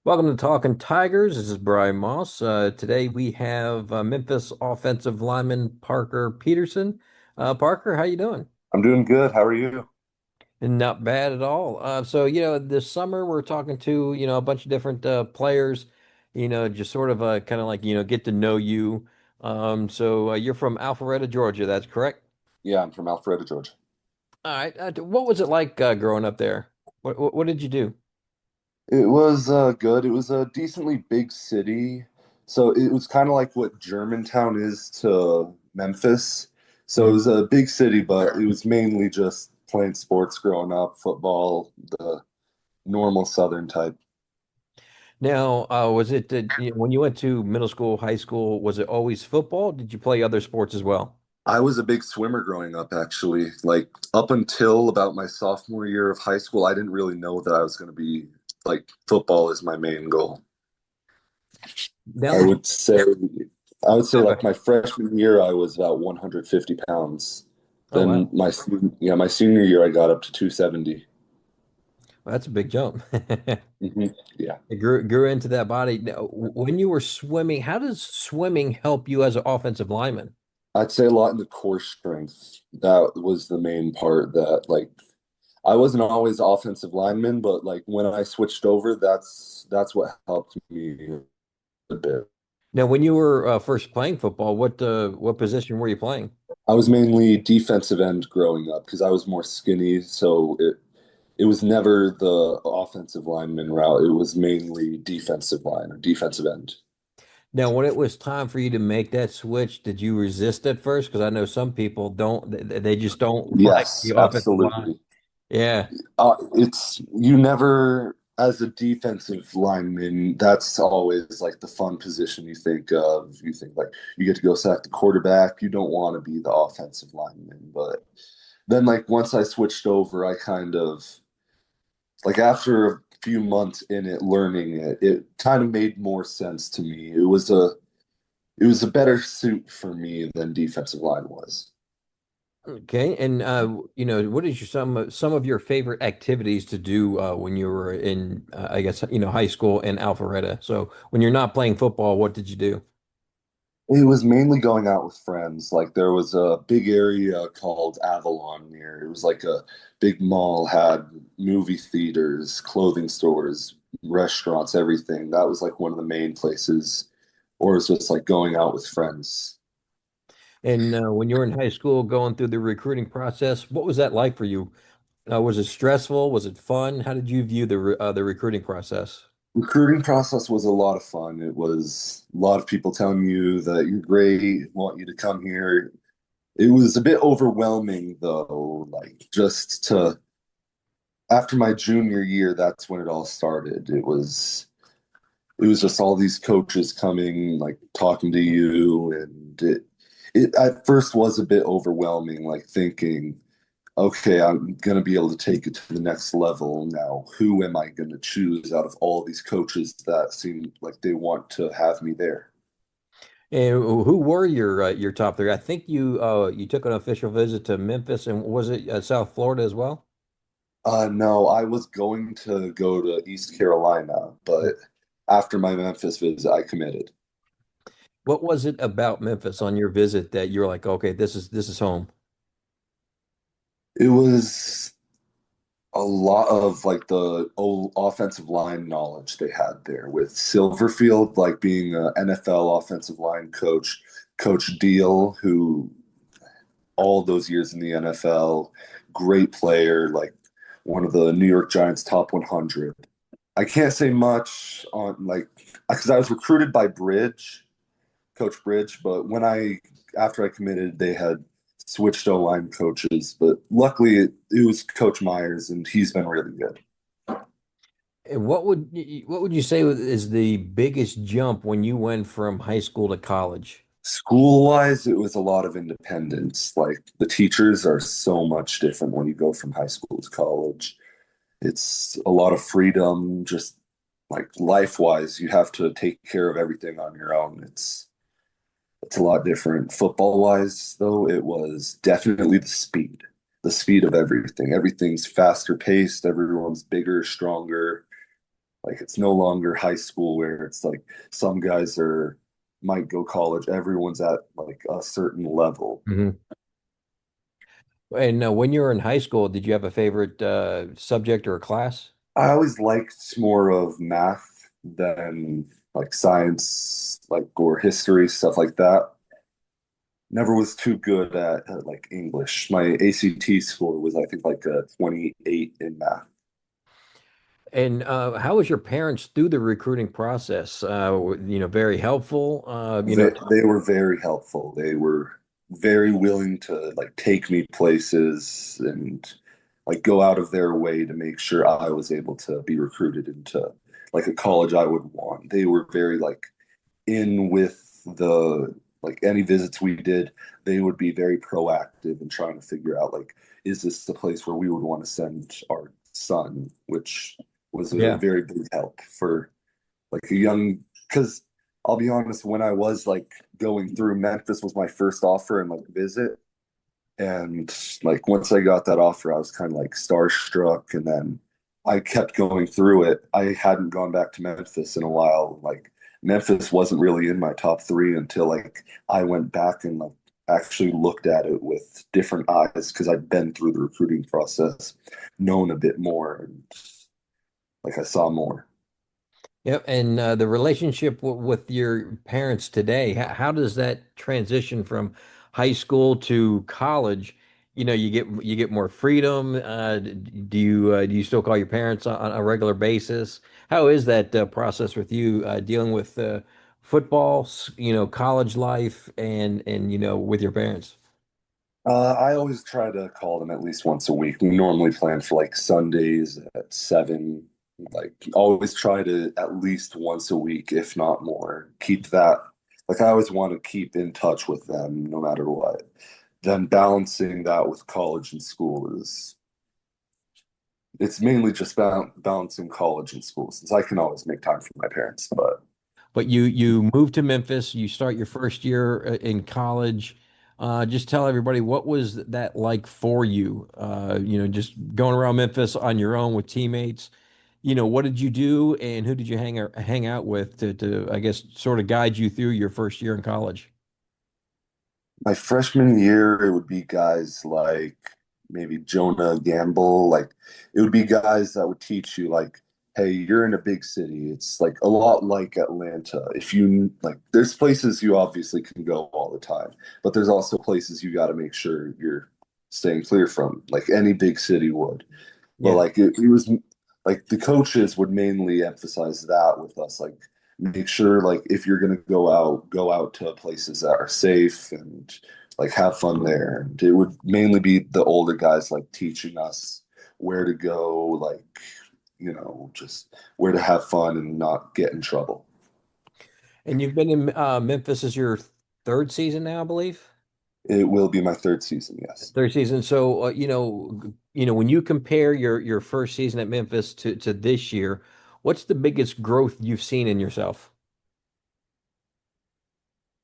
Welcome to Talking Tigers. This is Brian Moss. Today we have Memphis offensive lineman Parker Peterson. Parker, how you doing? I'm doing good. How are you? And not bad at all. This summer we're talking to, a bunch of different players, just sort of kind of like, get to know you. You're from Alpharetta, Georgia, that's correct? Yeah, I'm from Alpharetta, Georgia. All right. What was it like growing up there? What did you do? It was good. It was a decently big city. So it was kind of like what Germantown is to Memphis. So it was a big city, but it was mainly just playing sports growing up, football, the normal Southern type. Now, was it when you went to middle school, high school, was it always football? Did you play other sports as well? I was a big swimmer growing up, actually. Like up until about my sophomore year of high school, I didn't really know that I was going to be like football is my main goal. Now I that would say I would say okay. like my freshman year I was about 150 pounds. Oh wow, My senior year I got up to 270. well, that's a big jump. Yeah. It grew into that body. Now, when you were swimming, how does swimming help you as an offensive lineman? I'd say a lot in the core strength. That was the main part that like I wasn't always offensive lineman, but like when I switched over, that's what helped me a bit. Now, when you were first playing football, what position were you playing? I was mainly defensive end growing up because I was more skinny, so it was never the offensive lineman route. It was mainly defensive line or defensive end. Now, when it was time for you to make that switch, did you resist at first? Because I know some people don't, they just don't like Yes, the offensive line. absolutely. Yeah. It's you never, as a defensive lineman, that's always like the fun position you think of. You think like you get to go sack the quarterback. You don't want to be the offensive lineman. But then, like, once I switched over, I kind of like after a few months in it, learning it, it kind of made more sense to me. It was a better suit for me than defensive line was. Okay. And what is some of your favorite activities to do when you were in I guess high school in Alpharetta? So when you're not playing football, what did you do? It was mainly going out with friends. Like there was a big area called Avalon near. It was like a big mall, had movie theaters, clothing stores, restaurants, everything. That was like one of the main places. Or it was just like going out with friends. And when you were in high school going through the recruiting process, what was that like for you? Was it stressful? Was it fun? How did you view the recruiting process? Recruiting process was a lot of fun. It was a lot of people telling you that you're great, want you to come here. It was a bit overwhelming though, like just to after my junior year, that's when it all started. It was just all these coaches coming, like talking to you, and it at first was a bit overwhelming, like thinking, okay, I'm gonna be able to take it to the next level now. Who am I gonna choose out of all these coaches that seem like they want to have me there? And who were your top three? I think you took an official visit to Memphis, and was it South Florida as well? No, I was going to go to East Carolina, but after my Memphis visit, I committed. What was it about Memphis on your visit that you're like, okay, this is home? It was a lot of like the old offensive line knowledge they had there with Silverfield, like being an NFL offensive line coach, Coach Deal, who all those years in the NFL, great player, like one of the New York Giants top 100. I can't say much on like because I was recruited by Coach Bridge, but after I committed, they had switched O-line coaches, but luckily it was Coach Myers, and he's been really good. And what would you say is the biggest jump when you went from high school to college? School-wise, it was a lot of independence. Like the teachers are so much different when you go from high school to college. It's a lot of freedom, just like life-wise, you have to take care of everything on your own. It's a lot different. Football-wise, though, it was definitely the speed of everything. Everything's faster paced, everyone's bigger, stronger. Like it's no longer high school where it's like some guys are might go college. Everyone's at like a certain level. Hmm. And when you were in high school, did you have a favorite subject or class? I always liked more of math than like science, like or history, stuff like that. Never was too good at like English. My ACT score was, I think, like a 28 in math. And how was your parents through the recruiting process? Very helpful. They were very helpful. They were very willing to like take me places and like go out of their way to make sure I was able to be recruited into like a college I would want. They were very like in with the like any visits we did, they would be very proactive in trying to figure out like, is this the place where we would want to send our son, which was a Yeah. very big help for like a young, because I'll be honest, when I was like going through, Memphis was my first offer and like visit. And like once I got that offer, I was kind of like starstruck. And then I kept going through it. I hadn't gone back to Memphis in a while. Like Memphis wasn't really in my top three until like I went back and like actually looked at it with different eyes because I'd been through the recruiting process, known a bit more, and like I saw more. Yep. And the relationship with your parents today, how does that transition from high school to college? You get more freedom. Do you still call your parents on a regular basis? How is that process with you dealing with football, college life, and with your parents? I always try to call them at least once a week. We normally plan for like Sundays at 7. Like always try to at least once a week, if not more. Keep that. Like I always want to keep in touch with them no matter what. Then balancing that with college and school is it's mainly just balancing college and school since I can always make time for my parents. But But you move to Memphis, you start your first year in college. Just tell everybody what was that like for you? Just going around Memphis on your own with teammates. What did you do and who did you hang out with to I guess sort of guide you through your first year in college? my freshman year, it would be guys like maybe Jonah Gamble. Like it would be guys that would teach you like, hey, you're in a big city. It's like a lot like Atlanta. If you like, there's places you obviously can go all the time, but there's also places you got to make sure you're staying clear from, like any big city would. But Yeah. like it was like the coaches would mainly emphasize that with us, like make sure like if you're gonna go out to places that are safe and like have fun there. And it would mainly be the older guys like teaching us where to go, like just where to have fun and not get in trouble. And you've been in Memphis as your third season now, I believe. It will be my third season, yes. Third season. So, when you compare your first season at Memphis to this year, what's the biggest growth you've seen in yourself?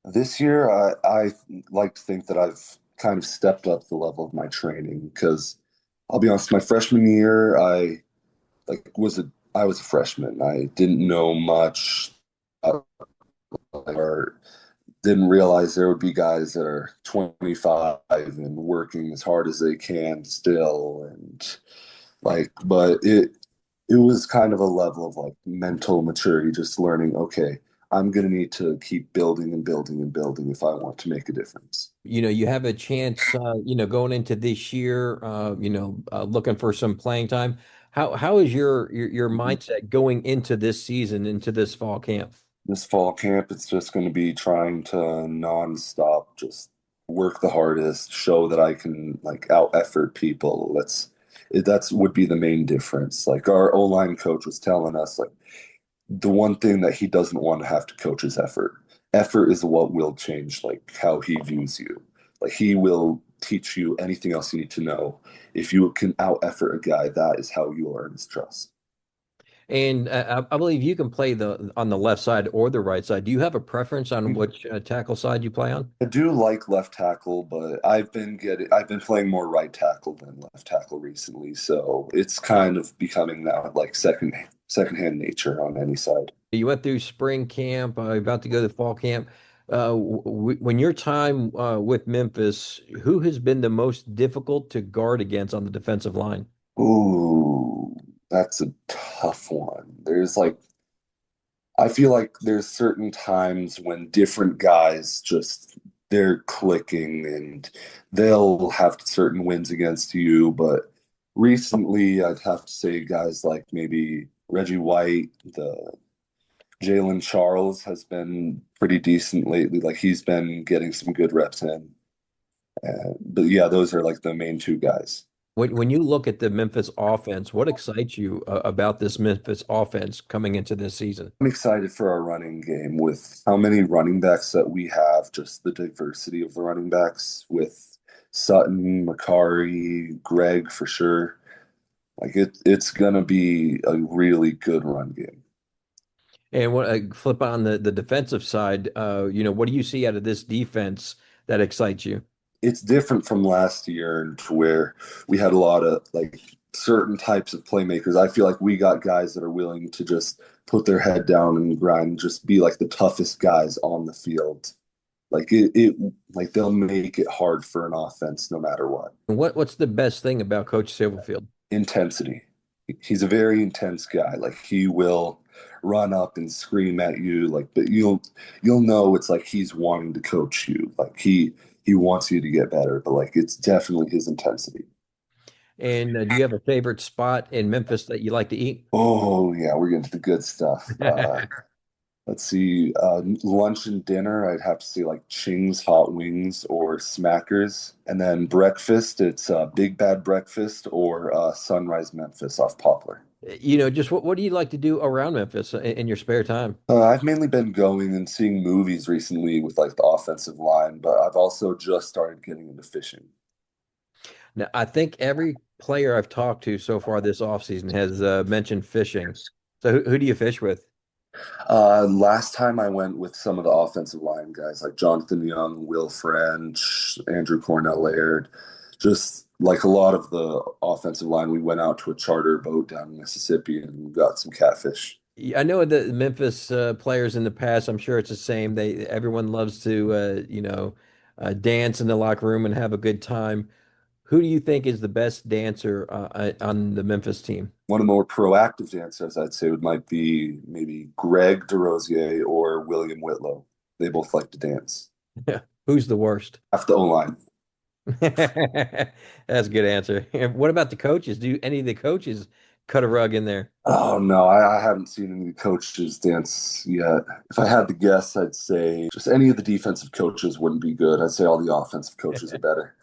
This year, I like to think that I've kind of stepped up the level of my training because I'll be honest, my freshman year, I was a freshman. I didn't know much or didn't realize there would be guys that are 25 and working as hard as they can still and like but it was kind of a level of like mental maturity, just learning, okay, I'm gonna need to keep building and building and building if I want to make a difference. You have a chance, going into this year, looking for some playing time. How is your mindset going into this season, into this fall camp? This fall camp, it's just going to be trying to nonstop just work the hardest, show that I can like out effort people. That's would be the main difference. Like our O-line coach was telling us, like the one thing that he doesn't want to have to coach is effort. Effort is what will change like how he views you. Like he will teach you anything else you need to know. If you can out effort a guy, that is how you earn his trust. And I believe you can play the on the left side or the right side. Do you have a preference on which tackle side you play on? I do like left tackle, but I've been playing more right tackle than left tackle recently, so it's kind of becoming now like second secondhand nature on any side. You went through spring camp, about to go to fall camp. When your time with Memphis, who has been the most difficult to guard against on the defensive line? Ooh, that's a tough one. I feel like there's certain times when different guys just they're clicking and they'll have certain wins against you, but recently I'd have to say guys like maybe Reggie White, the Jalen Charles has been pretty decent lately. Like he's been getting some good reps in. But yeah, those are like the main two guys. When you look at the Memphis offense, what excites you about this Memphis offense coming into this season? I'm excited for our running game with how many running backs that we have, just the diversity of the running backs with Sutton, Makari, Greg for sure. It's gonna be a really good run game. And what flip on the defensive side, what do you see out of this defense that excites you? It's different from last year to where we had a lot of like certain types of playmakers. I feel like we got guys that are willing to just put their head down and grind, just be like the toughest guys on the field. Like they'll make it hard for an offense no matter what. And what's the best thing about Coach Silverfield? Intensity. He's a very intense guy. Like he will run up and scream at you, like, but you'll know it's like he's wanting to coach you. Like he wants you to get better, but like it's definitely his intensity. And do you have a favorite spot in Memphis that you like to eat? Oh yeah, we're getting to the good stuff. Let's see, lunch and dinner, I'd have to say like Ching's Hot Wings or Smackers. And then breakfast, it's Big Bad Breakfast or Sunrise Memphis off Poplar. Just what do you like to do around Memphis in your spare time? I've mainly been going and seeing movies recently with like the offensive line, but I've also just started getting into fishing. Now, I think every player I've talked to so far this offseason has mentioned fishing. So who do you fish with? Last time I went with some of the offensive line guys like Jonathan Young, Will French, Andrew Cornell Laird, just like a lot of the offensive line, we went out to a charter boat down in Mississippi and got some catfish. Yeah, I know the Memphis players in the past. I'm sure it's the same. Everyone loves to dance in the locker room and have a good time. Who do you think is the best dancer on the Memphis team? One of the more proactive dancers, I'd say, would might be maybe Greg DeRosier or William Whitlow. They both like to dance. Who's the worst? Half the O-line. That's a good answer. And what about the coaches? Do any of the coaches cut a rug in there? Oh no, I haven't seen any coaches dance yet. If I had to guess, I'd say just any of the defensive coaches wouldn't be good. I'd say all the offensive coaches are better.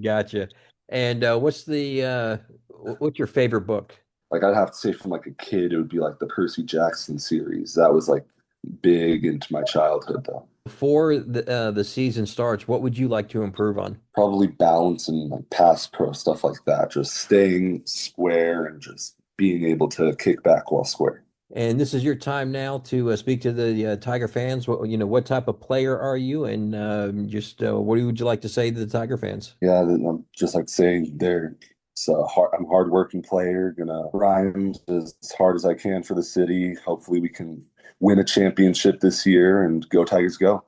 Gotcha. And what's your favorite book? Like I'd have to say from like a kid, it would be like the Percy Jackson series. That was like big into my childhood though. Before the season starts, what would you like to improve on? Probably balance and like pass pro stuff like that. Just staying square and just being able to kick back while square. And this is your time now to speak to the Tiger fans. What type of player are you, and just what would you like to say to the Tiger fans? Yeah, I'm just like saying there. I'm a hardworking player, gonna grind as hard as I can for the city. Hopefully, we can win a championship this year and go Tigers go.